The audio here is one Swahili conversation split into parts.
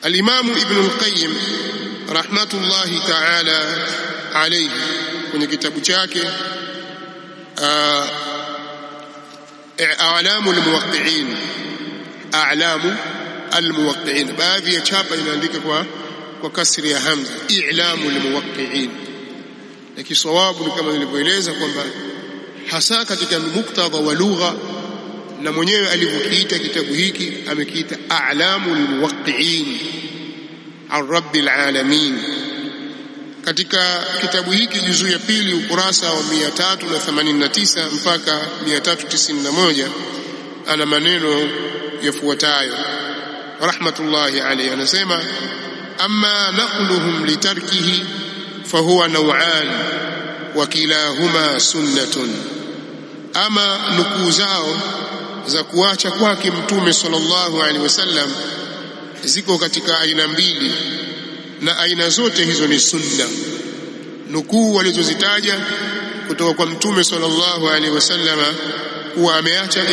Al-Imam Ibn al-Qayyim rahmatullahi ta'ala alayhi kwenye kitabu chake A'lamu al-Muwaqqi'in, A'lamu al-Muwaqqi'in, baadhi ya chapa inaandika kwa kasri ya hamza I'lamu al-Muwaqqi'in, na kisawabu ni kama nilivyoeleza kwamba hasa katika muktadha wa lugha, na mwenyewe alivyokiita kitabu hiki amekiita A'lamu al-Muwaqqi'in an Rabbil Alamin. Katika kitabu hiki juzu ya pili ukurasa wa 389 mpaka 391 ana maneno yafuatayo rahmatullahi alayhi, anasema amma naqluhum litarkihi fahuwa naw'an wa kilahuma sunnatun, ama nukuu zao za kuacha kwake mtume sallallahu alaihi wasallam ziko katika aina mbili, na aina zote hizo ni sunna. Nukuu walizozitaja kutoka kwa mtume sallallahu alaihi wasallam kuwa ameacha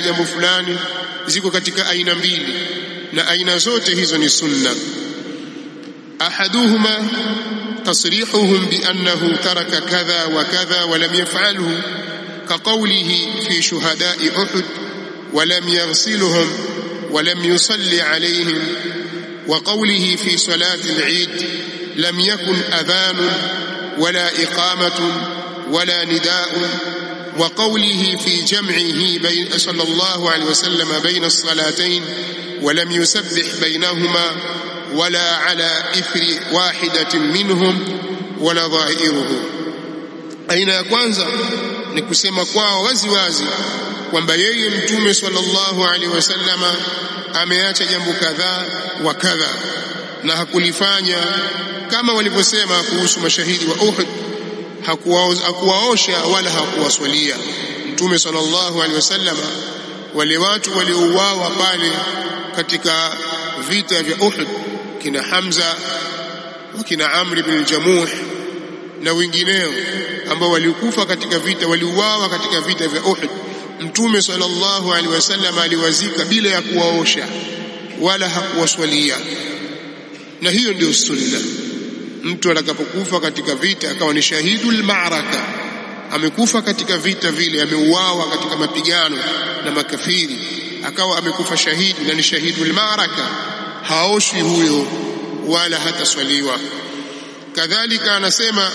jambo fulani ziko katika aina mbili, na aina zote hizo ni sunna. Ahaduhuma tasrihuhum bi annahu taraka kadha wa kadha wa lam yaf'alhu كقوله في شهداء أحد ولم يغسلهم ولم يصلي عليهم، وقوله في صلاة العيد لم يكن أذان ولا إقامة ولا نداء، وقوله في جمعه صلى الله عليه وسلم بين الصلاتين ولم يسبح بينهما ولا على إثر واحدة منهم ولا ظاهره. Aina ya kwanza ni kusema kwao wazi wazi kwamba yeye mtume sallallahu alaihi wasallama ameacha jambo kadhaa wa kadha na hakulifanya, kama walivyosema kuhusu mashahidi wa Uhud, hakuwaosha wala hakuwaswalia. Mtume sallallahu alaihi wasallama wale watu waliouawa pale katika vita vya Uhud, kina Hamza wa kina Amr ibn al-Jamuh na wengineo ambao walikufa katika vita, waliuawa katika vita vya Uhud, mtume sallallahu alaihi wasallam aliwazika bila ya kuwaosha wala hakuwaswalia. Na hiyo ndio sunna. Mtu atakapokufa katika vita akawa ni shahidul ma'raka, amekufa katika vita vile, ameuawa katika mapigano na makafiri, akawa amekufa shahidi na ni shahidul ma'raka, haoshi huyo wala hataswaliwa. Kadhalika anasema,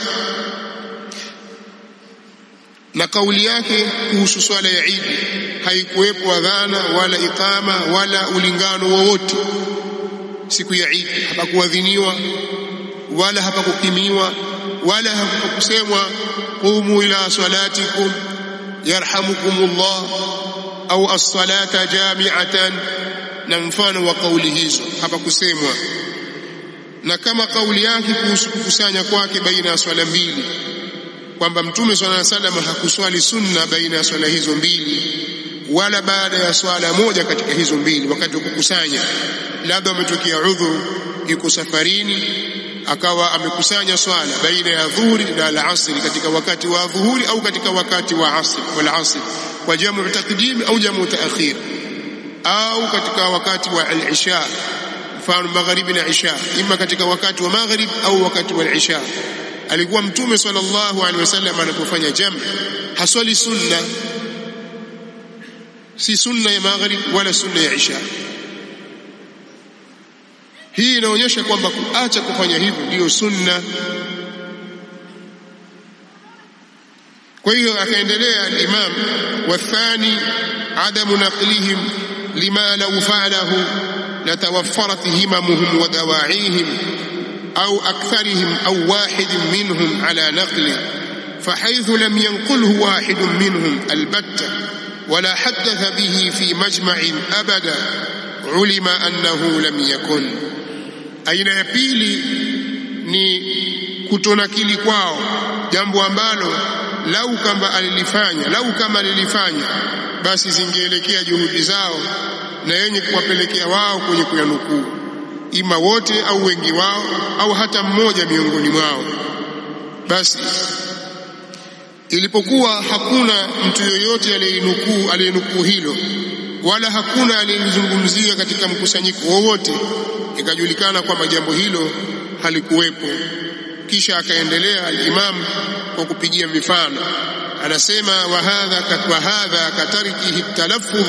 na kauli yake kuhusu swala ya Eid, haikuwepo adhana wala iqama wala ulingano wowote siku ya Eid. Hapakuadhiniwa wala hapakukimiwa wala hapakusemwa qumu ila salatikum yarhamukumullah au as-salata jami'atan na mfano wa kauli hizo, hapakusemwa. Na kama kauli yake kuhusu kukusanya kwake baina ya swala mbili, kwamba mtume sallallahu alaihi wasallam hakuswali sunna baina ya swala hizo mbili wala baada ya swala moja katika hizo mbili wakati wa kukusanya, labda umetokea udhur, yuko safarini, akawa amekusanya swala baina ya dhuhuri na al-asr katika wakati wa dhuhuri au katika wakati wa asr wal asr kwa jamu taqdim au jamu taakhir, au katika wakati wa al-isha, mfano magharibi na isha, ima katika wakati wa maghrib au wakati wa al-isha. Alikuwa mtume sallallahu alaihi wasallam anapofanya jamu haswali sunna, si sunna ya maghrib wala sunna ya isha. Hii inaonyesha kwamba kuacha kufanya hivyo ndiyo sunna. Kwa hiyo akaendelea al-Imam, wathani adamu naqlihim lima law fa'alahu latawaffarat himamuhum wa dawaa'ihim أو أكثرهم أو واحد منهم على نقله، فحيث لم ينقله واحد منهم البتة ولا حدث به في مجمع أبدا علم أنه لم يكن. أين يبيلي ni kutonakili kwao jambo ambalo lau kama alilifanya basi zingeelekea juhudi zao na yenye kuwapelekea wao kwenye kuyanukuu, ima wote au wengi wao au hata mmoja miongoni mwao. Basi ilipokuwa hakuna mtu yoyote aliyenukuu hilo wala hakuna aliyezungumzia katika mkusanyiko wowote, ikajulikana kwamba jambo hilo halikuwepo. Kisha akaendelea al-Imam kwa kupigia mifano, anasema wa hadha katarikihi at-talaffuz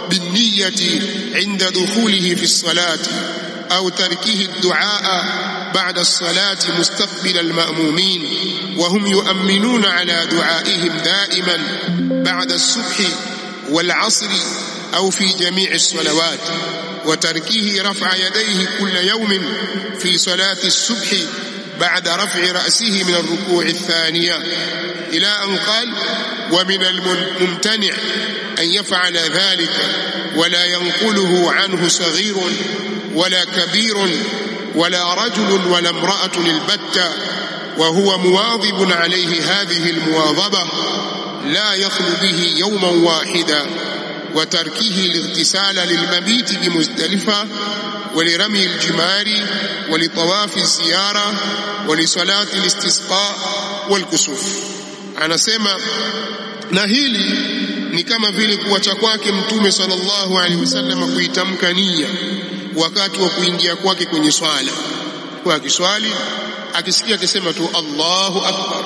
bin-niyyati 'inda dukhulihi fi as-salati au tarikihi ad-du'a ba'da as-salati mustaqbila al-ma'mumin wa hum yu'minuna 'ala du'a'ihim da'iman ba'da as-subhi wal-'asri أو في جميع الصلوات وتركه رفع يديه كل يوم في صلاة الصبح بعد رفع رأسه من الركوع الثانية إلى أن قال ومن الممتنع أن يفعل ذلك ولا ينقله عنه صغير ولا كبير ولا رجل ولا امرأة البتة وهو مواظب عليه هذه المواظبة لا يخلو به يوما واحدا وتركه الاغتسال للمبيت بمزدلفة ولرمي الجمار ولطواف الزيارة ولصلاة الاستسقاء والكسوف. anasema na hili ni kama vile kuacha kwake Mtume sallallahu alaihi wasallam kuitamka nia wakati wa kuingia kwake kwenye swala. Kwa akiswali akisikia akisema tu Allahu akbar,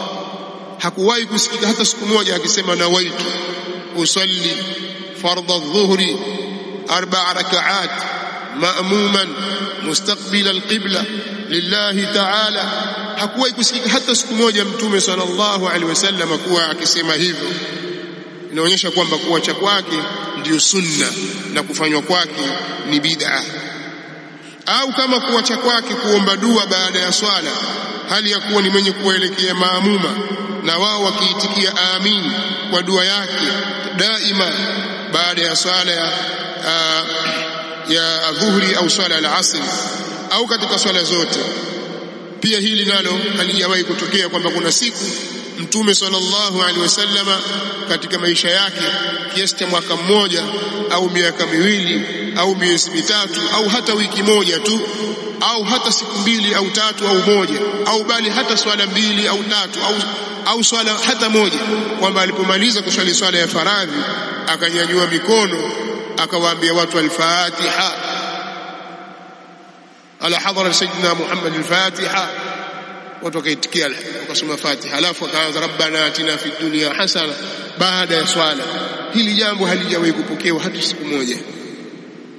hakuwahi kusikia hata siku moja akisema nawaitu usalli فرض الظهر 4 ركعات مأموما مستقبل القبلة لله تعالى. hakuwahi kusikia hata siku moja Mtume sallallahu alaihi wasallam kuwa akisema hivyo. Inaonyesha kwamba kuacha kwake ndio sunna na kufanywa kwake ni bid'a. Au kama kuacha kwake kuomba dua baada ya swala hali ya kuwa ni mwenye kuelekea maamuma na wao wakiitikia amin kwa dua yake daima baada ya swala ya dhuhri au swala al-asr au katika swala zote. Pia hili nalo halijawahi kutokea kwamba kuna siku Mtume sallallahu alaihi wasallam katika maisha yake kiasi cha mwaka mmoja au miaka miwili au miezi mitatu au hata wiki moja tu au hata siku 2 au 3 au moja au bali hata swala 2 au 3 au swala hata moja, kwamba alipomaliza kuswali swala ya faradhi akanyanyua mikono akawaambia watu al-Fatiha ala hadhara sayyidina Muhammad al-Fatiha, watu wakaitikia wakasoma Fatiha, alafu akaanza rabbana atina fid dunya hasana baada ya swala. Hili jambo halijawahi kupokewa hata siku moja.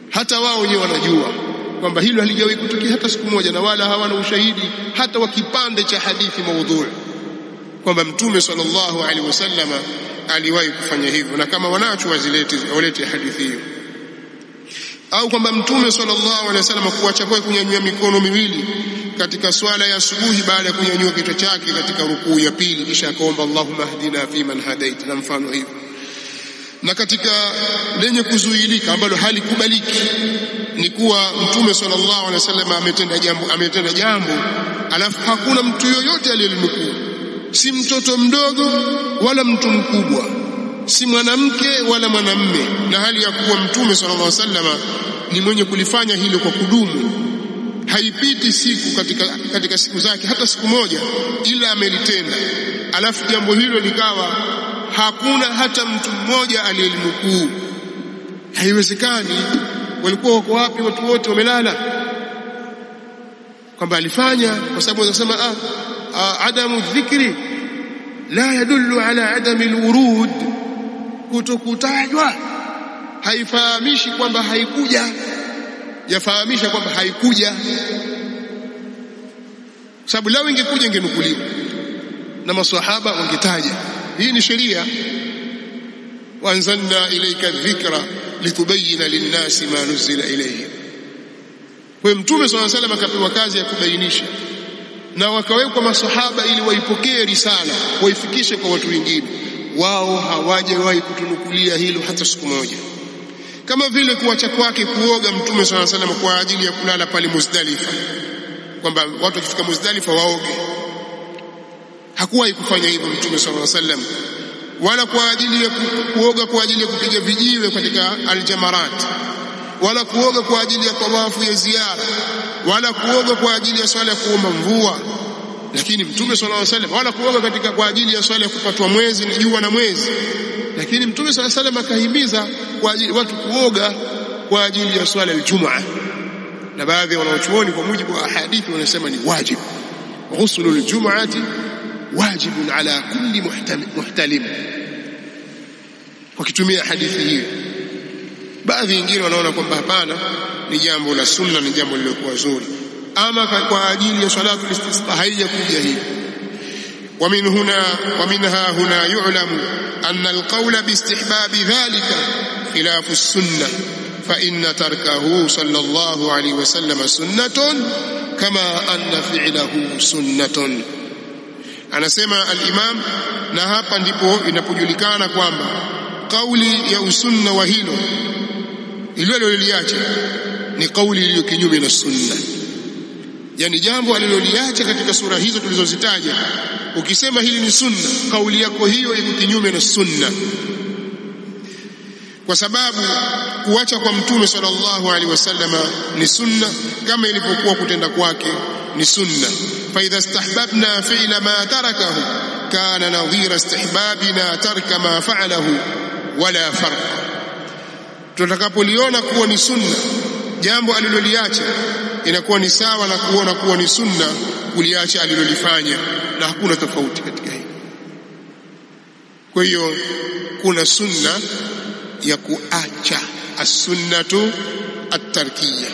Hata wao wenyewe wanajua kwamba hilo halijawahi kutokea hata siku moja, na wala hawana ushahidi hata wa kipande cha hadithi maudhui kwamba Mtume sallallahu alaihi wasallam aliwahi kufanya hivyo, na kama wanacho walete hadithi hiyo. Au kwamba Mtume sallallahu alaihi wasallam kuacha kwake kunyanyua mikono miwili katika swala ya asubuhi baada ya kunyanyua kichwa chake katika rukuu ya pili, kisha akaomba Allahumma hdina fi man hadait na mfano hivyo. Na katika lenye kuzuilika ambalo halikubaliki ni kuwa Mtume sallallahu alaihi wasallam ametenda jambo alafu hakuna mtu yoyote aliyelinukuu, si mtoto mdogo wala mtu mkubwa, si mwanamke wala mwanamme, na hali ya kuwa Mtume sallallahu alaihi wasallam ni mwenye kulifanya hilo kwa kudumu. Haipiti siku katika siku zake hata siku moja ila amelitenda, alafu jambo hilo likawa hakuna hata mtu mmoja aliyelinukuu. Haiwezekani. Walikuwa wako wapi watu wote? Wamelala. Kwamba alifanya kwa sababu wanasema adamu dhikri la yadullu ala adami alwurud, kutokutajwa haifahamishi kwamba haikuja, yafahamisha kwamba haikuja. Sababu lao ingekuja ingenukuliwa na maswahaba wangetaja. Hii ni sheria. wanzalna ilayka dhikra litubayyana lin-nasi ma nuzila ilayhim. Kwa Mtume sallallahu alayhi wasallam akapewa kazi ya kubainisha, na wakawekwa maswahaba ili waipokee risala waifikishe kwa watu wengine. Wao hawajawahi kutunukulia hilo hata siku moja. Kama vile kuacha kwake kuoga Mtume sallallahu alayhi wasallam kwa ajili ya kulala pale Muzdalifa, kwamba watu wakifika Muzdalifa waoge. Hakuwahi kufanya hivyo Mtume sallallahu alayhi wasallam, wala kwa ajili ya kuoga kwa ajili ya kupiga vijiwe katika aljamarat, wala kuoga kwa ajili ya tawafu ya ziara, wala kuoga kwa ajili ya swala ya kuomba mvua. Lakini Mtume sallallahu alaihi wasallam wala kuoga kwa ajili ya swala ya kupatwa mwezi na jua na mwezi, lakini Mtume sallallahu alaihi wasallam akahimiza kwa ajili watu kuoga kwa ajili ya swala al-Jum'a, na baadhi ya wanachuoni kwa mujibu wa hadithi wanasema ni wajib. Ghuslu al-jum'ati wajibun ala kulli muhtalim, wakitumia hadithi hiyo. Baadhi wengine wanaona kwamba hapana, ni jambo la sunna, ni jambo lililokuwa zuri, ama kwa ajili ya salatu al-istisqa haijakuja hii. ومنها هنا يعلم أن القول باستحباب ذلك خلاف السنة، فإن تركه صلى الله عليه وسلم سنة كما أن فعله سنة. anasema al-Imam, na hapa ndipo inapojulikana kwamba kauli ya usunna wa hilo aliloliacha ni kauli iliyo kinyume na sunna. Yani jambo aliloliacha katika sura hizo tulizozitaja, ukisema hili ni sunna, kauli yako hiyo iko kinyume na sunna, kwa sababu kuacha kwa Mtume sallallahu alaihi wasallam ni sunna kama ilivyokuwa kutenda kwake ni sunna. Fa idha istahbabna fi'la ma tarakahu kana nadhira istihbabina tarka ma fa'alahu wala farq. Tutakapoliona kuwa ni sunna jambo aliloliacha, inakuwa ni sawa na kuona kuwa ni sunna kuliacha alilolifanya, na hakuna tofauti katika hili. Kwa hiyo kuna sunna ya kuacha, as-sunnatu at-tarkiyya.